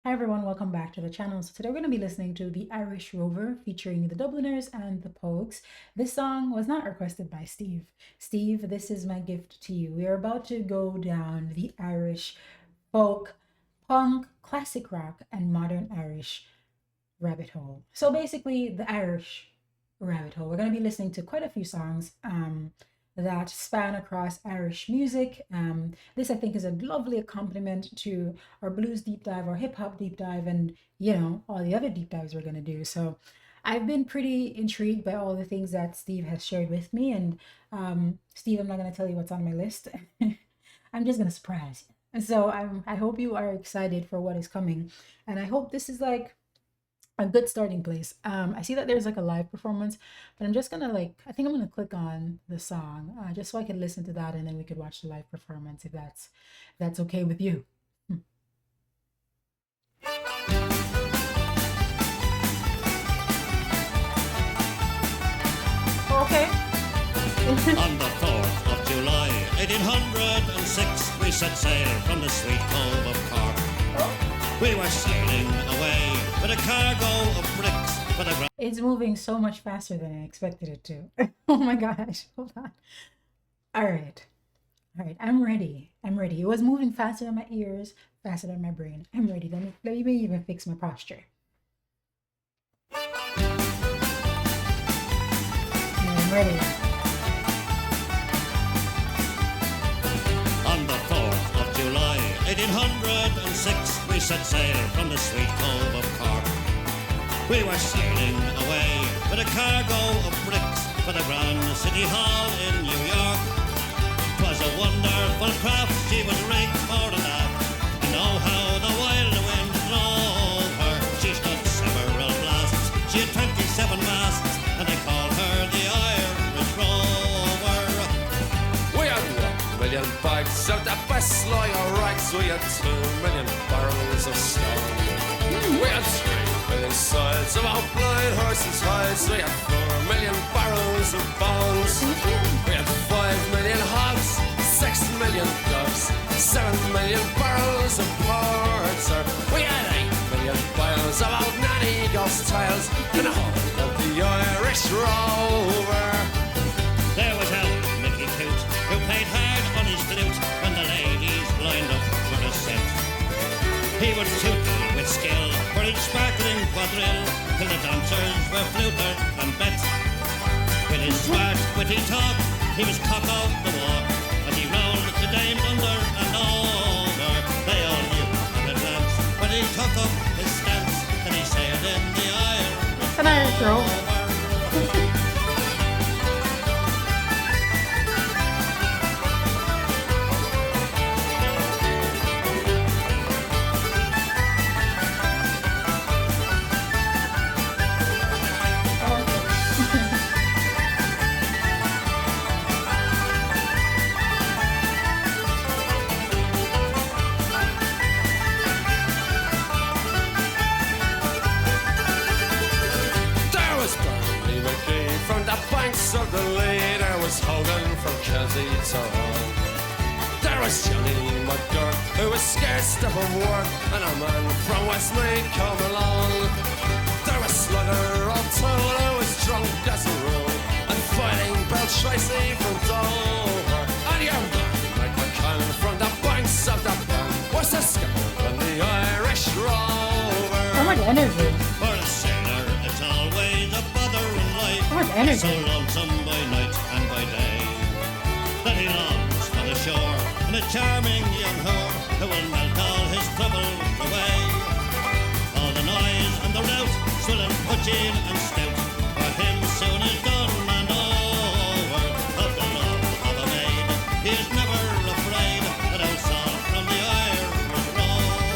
Hi everyone, welcome back to the channel. So today we're going to be listening to the Irish Rover featuring the Dubliners and the Pogues. This song was not requested by Steve. Steve, this is my gift to you. We are about to go down the Irish folk, punk, classic rock, and modern Irish rabbit hole. So basically, the Irish rabbit hole. We're going to be listening to quite a few songs that span across Irish music. This, I think, is a lovely accompaniment to our blues deep dive, our hip hop deep dive, and all the other deep dives we're going to do. So I've been pretty intrigued by all the things that Steve has shared with me. And Steve, I'm not going to tell you what's on my list. I'm just going to surprise you. And so I hope you are excited for what is coming. And I hope this is like a good starting place. I see that there's like a live performance, but I'm just gonna I think I'm gonna click on the song just so I can listen to that, and then we could watch the live performance if that's okay with you. Okay. On the 4th of July, 1806, we set sail from the sweet cove of Cork. We were sailing away with a cargo of bricks for the ground. It's moving so much faster than I expected it to. Oh my gosh, hold on. All right. All right, I'm ready. I'm ready. It was moving faster than my ears, faster than my brain. I'm ready. Let me even fix my posture. I'm ready. On the 4th of July, 1806, we set sail from the sweet cove of Cork. We were sailing away with a cargo of bricks for the Grand City Hall in New York. 'Twas a wonderful craft, she was rigged fore and aft, and oh how the wild wind drove her. She stood several blasts, she had 27 masts, and they called her the Irish Rover. We had 1 million bags of the best lager rags. We had 2 million barrels of stone. We had 3 million sides of our blind horses' hides. We had 4 million barrels of bones. We had 5 million hogs, 6 million doves, 7 million barrels of porter. We had 8 million bales of old nanny ghost tales and a whole of the Irish Rover. There was old Mickey Coot, who played hard on his flute when the ladies lined up for the set. He would toot with skill for each sparkling quadrille, till the dancers were flutered and bet. With his smart, witty talk, he was cock of the walk, as he rolled the dames under and over. They all knew at a glance when he took up his stance that he sailed in the Irish An Irish Rover. Rover. There was Bernie McGee from the banks of the Lee. There was Hogan from Kelty to Hull. There was Johnny McGurk, who was scared stiff of work, and a man from Westmeath come along. There was Slugger O'Toole, who was drunk as a rule, and fighting Bill Tracy from Dover. And your man, Mike McCann, from the banks of the Burn, was a skipper on the Irish Rover. So much energy. For a sailor, it's always a bother in life. So much energy. So lonesome by night and by day, that he longs for the shore and a charming young whore who will melt all his troubles away. All the noise and the rout, swill and pudging and stout, for him soon is done and over. Of the love of a maid, he is never afraid, that outside from the Irish Rover.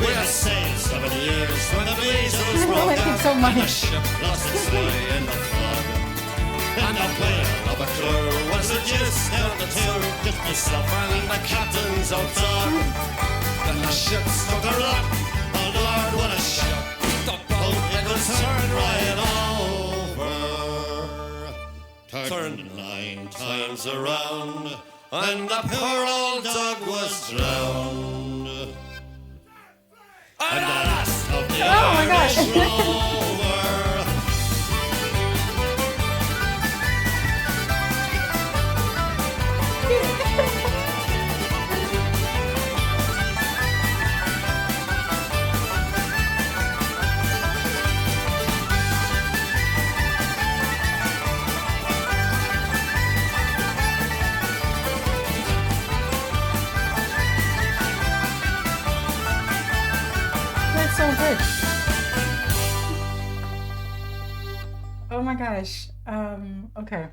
We have sailed 7 years when the measles I broke like it out, so much. and the ship lost its way in the fog. And the whale of a crew was the gist out the two, just myself and the captain's old dog. Then the ship struck a rock, oh Lord, what a shock. The boat, it was turned right over. Turned 9 times around, and the poor old dog was drowned. good. Oh my gosh. Okay.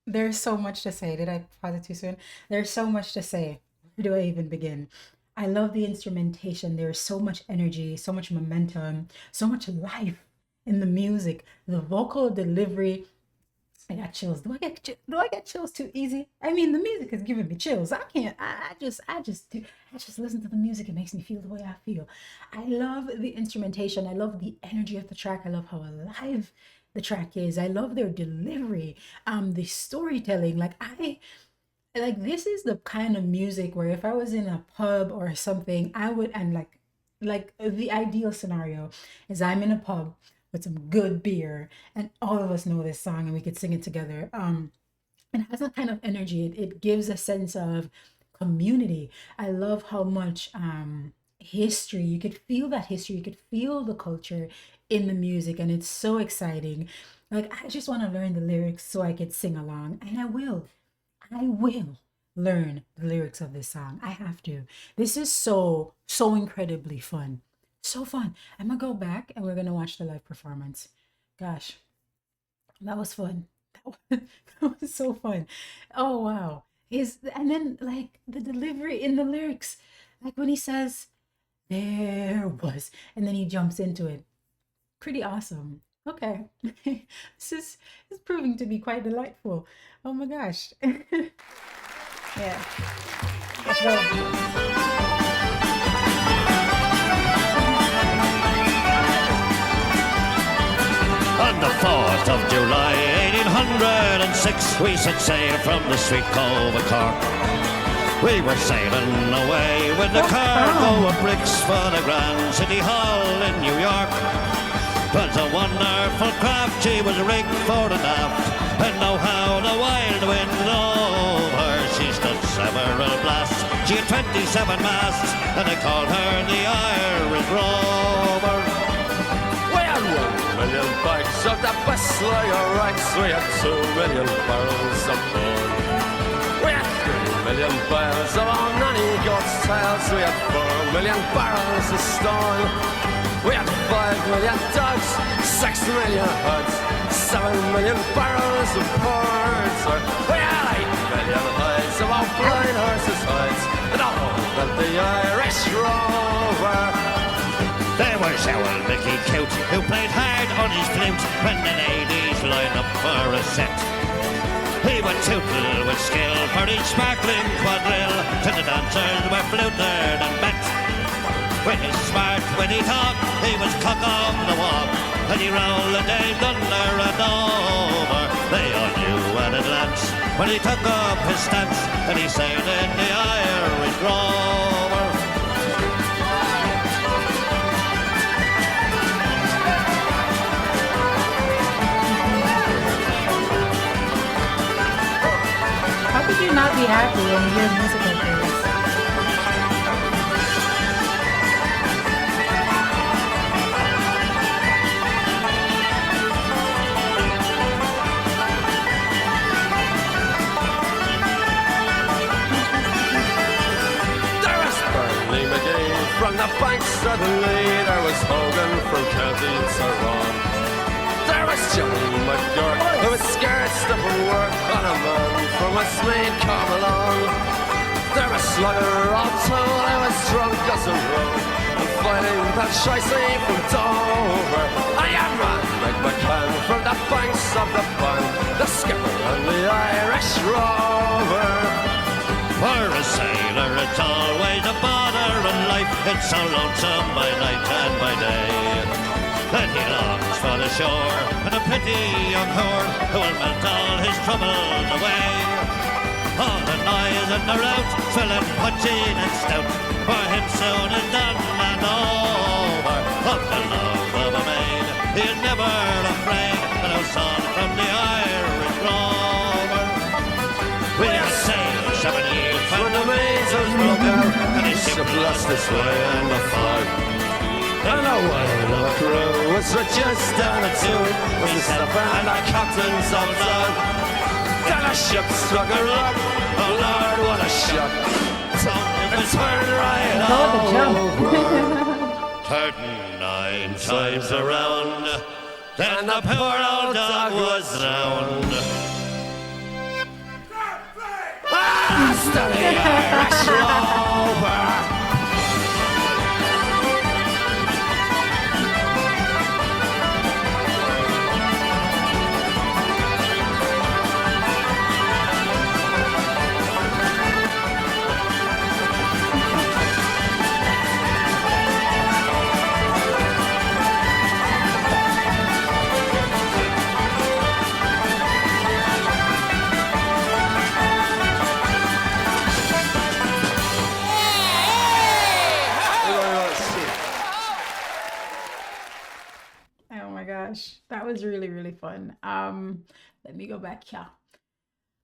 There's so much to say. Did I pause it too soon? There's so much to say. Where do I even begin? I love the instrumentation. There's so much energy, so much momentum, so much life in the music. The vocal delivery. I got chills. Do I get chills too easy? I mean, the music is giving me chills. I can't. I just listen to the music. It makes me feel the way I feel. I love the instrumentation. I love the energy of the track. I love how alive the track is. I love their delivery. The storytelling. Like this is the kind of music where if I was in a pub or something, I would and like the ideal scenario is I'm in a pub with some good beer and all of us know this song and we could sing it together. It has a kind of energy. It gives a sense of community. I love how much history, you could feel that history, you could feel the culture in the music, and it's so exciting. Like, I just want to learn the lyrics so I could sing along, and I will learn the lyrics of this song. I have to. This is so incredibly fun. So fun. I'm gonna go back and we're gonna watch the live performance. Gosh, that was fun. That was so fun. Oh wow. And then like the delivery in the lyrics, like when he says, there was, and then he jumps into it. Pretty awesome. Okay. This is proving to be quite delightful. Oh my gosh. Yeah. Let's go. On the 4th of July, 1806, we set sail from the sweet cove of Cork. We were sailing away with the cargo of bricks for the Grand City Hall in New York. 'Twas a wonderful craft, she was rigged fore and aft, and know how the wild wind blew her. She stood several blasts, she had 27 masts, and they called her the Irish Rover. We had 1,000,000 bags of the best lager rights. We had 2,000,000 barrels of gold. We had 3,000,000 bales of our nanny goat's tails. We had 4,000,000 barrels of stone. We had 5,000,000 dogs, 6,000,000 hoods, 7,000,000 barrels of ports. We had 8,000,000 hides of our blind horses' hides, and all of the Irish Rover. There was old Mickey Cute, who played hard on his flute when the ladies lined up for a set. He would tootle with skill for each sparkling quadrille, till the dancers were fluted and met. With his smart, witty talk, he was cock of the walk, and he rolled the Dave under and over. They all knew at a glance when he took up his stance, and he sailed in the Irish Rover. How could you not be happy when you hear music like this? From the banks of the Lee, there was Hogan from County Tyrone. There was Johnny McGurk, who was scared stuff of work, and a man from Westmeath come along. There was Slugger O'Toole, who was drunk as a road, and fighting that shicey from Dover. I am man like McCann from the banks of the Bank, the skipper and the Irish Rover. For a sailor, it's always a bother in life. It's so lonesome by night and by day. Then he longs for the shore and a pretty young whore who will melt all his troubles away. All the noise and the rout, swilling, punching and stout, for him soon is done and over. Of the love of a maid, he is never afraid, and no son from the Irish Rover. We have sailed 7 years when the maids was broke out, and his ship lost its way in the fog. And the whale of a crew was reduced down to two, with himself and our captains on board. Then a ship struck a rock, oh Lord, what a shock. So it turned right Oh, the jump. over. 39 times around, then the poor old dog was drowned. After the Irish Rover. Oh my gosh, that was really, really fun. Let me go back here.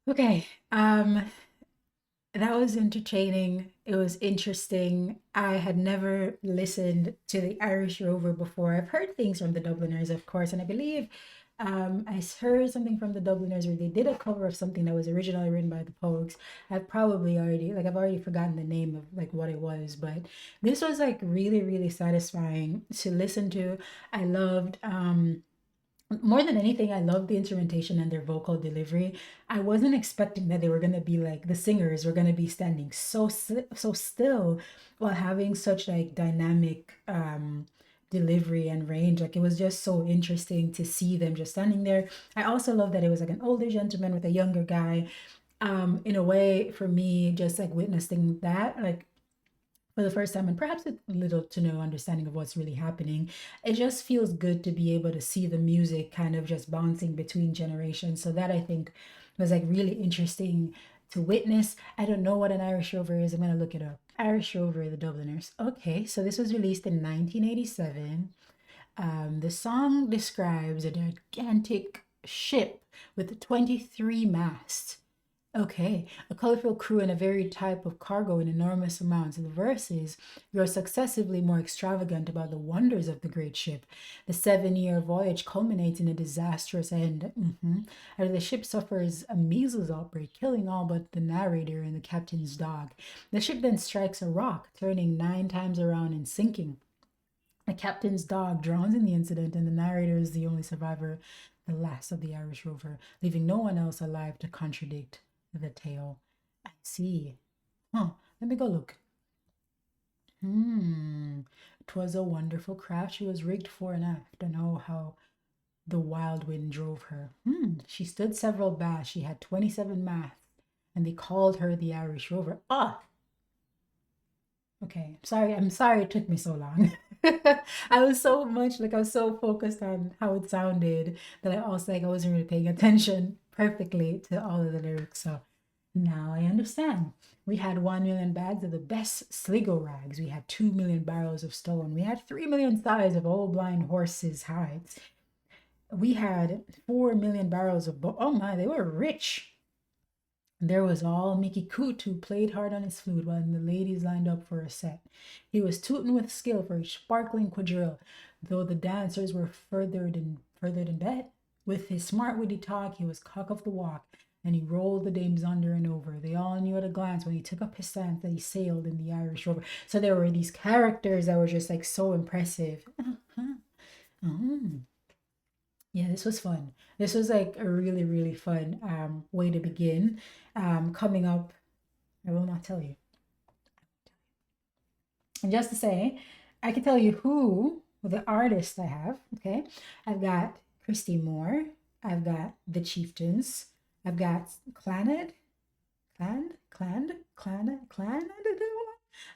Okay, that was entertaining. It was interesting. I had never listened to the Irish Rover before. I've heard things from the Dubliners, of course, and I believe heard something from the Dubliners where they did a cover of something that was originally written by the Pogues. I've already forgotten the name of like what it was, but this was like really, really satisfying to listen to. I loved more than anything, I love the instrumentation and their vocal delivery. I wasn't expecting that they were gonna be like the singers were gonna be standing so still while having such like dynamic delivery and range. Like it was just so interesting to see them just standing there. I also love that it was like an older gentleman with a younger guy. In a way, for me, just like witnessing that, like for the first time and perhaps a little to no understanding of what's really happening, it just feels good to be able to see the music kind of just bouncing between generations. So that I think was like really interesting to witness. I don't know what an Irish Rover is. I'm gonna look it up. Irish Rover, the Dubliners. Okay, so this was released in 1987. The song describes a gigantic ship with 23 masts. Okay, a colorful crew and a varied type of cargo in enormous amounts. The verse is, you're successively more extravagant about the wonders of the great ship. The 7-year voyage culminates in a disastrous end. As the ship suffers a measles outbreak, killing all but the narrator and the captain's dog. The ship then strikes a rock, turning 9 times around and sinking. The captain's dog drowns in the incident, and the narrator is the only survivor, the last of the Irish Rover, leaving no one else alive to contradict the tale. I see. Huh. Let me go look. 'Twas a wonderful craft she was rigged fore and aft, and oh how the wild wind drove her. She stood several baths. She had 27 masts, and they called her the Irish Rover. Ah, okay. I'm sorry it took me so long. I was so focused on how it sounded that I wasn't really paying attention perfectly to all of the lyrics. So now I understand. We had 1 million bags of the best Sligo rags. We had 2 million barrels of stone. We had 3 million thighs of old blind horses' hides. We had 4 million barrels of oh my, they were rich. There was all Mickey Coot, who played hard on his flute while the ladies lined up for a set. He was tooting with skill for each sparkling quadrille, though the dancers were furthered in bed. With his smart witty talk, he was cock of the walk, and he rolled the dames under and over. They all knew at a glance when he took up his stance that he sailed in the Irish Rover. So there were these characters that were just like so impressive. Yeah, this was fun. This was like a really, really fun way to begin. Coming up, I will not tell you. And just to say, I can tell you who the artist I have. Okay, I've got Christy Moore. I've got the Chieftains. I've got Clanad. I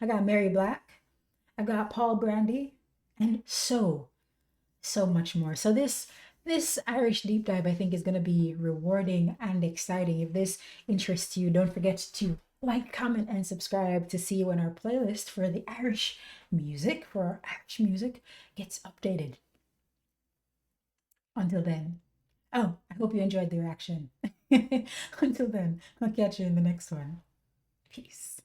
got Mary Black. I've got Paul Brandy, and so much more. So this Irish deep dive, I think, is going to be rewarding and exciting. If this interests you, don't forget to like, comment, and subscribe to see when our playlist for the Irish music, gets updated. Until then, I hope you enjoyed the reaction. Until then, I'll catch you in the next one. Peace.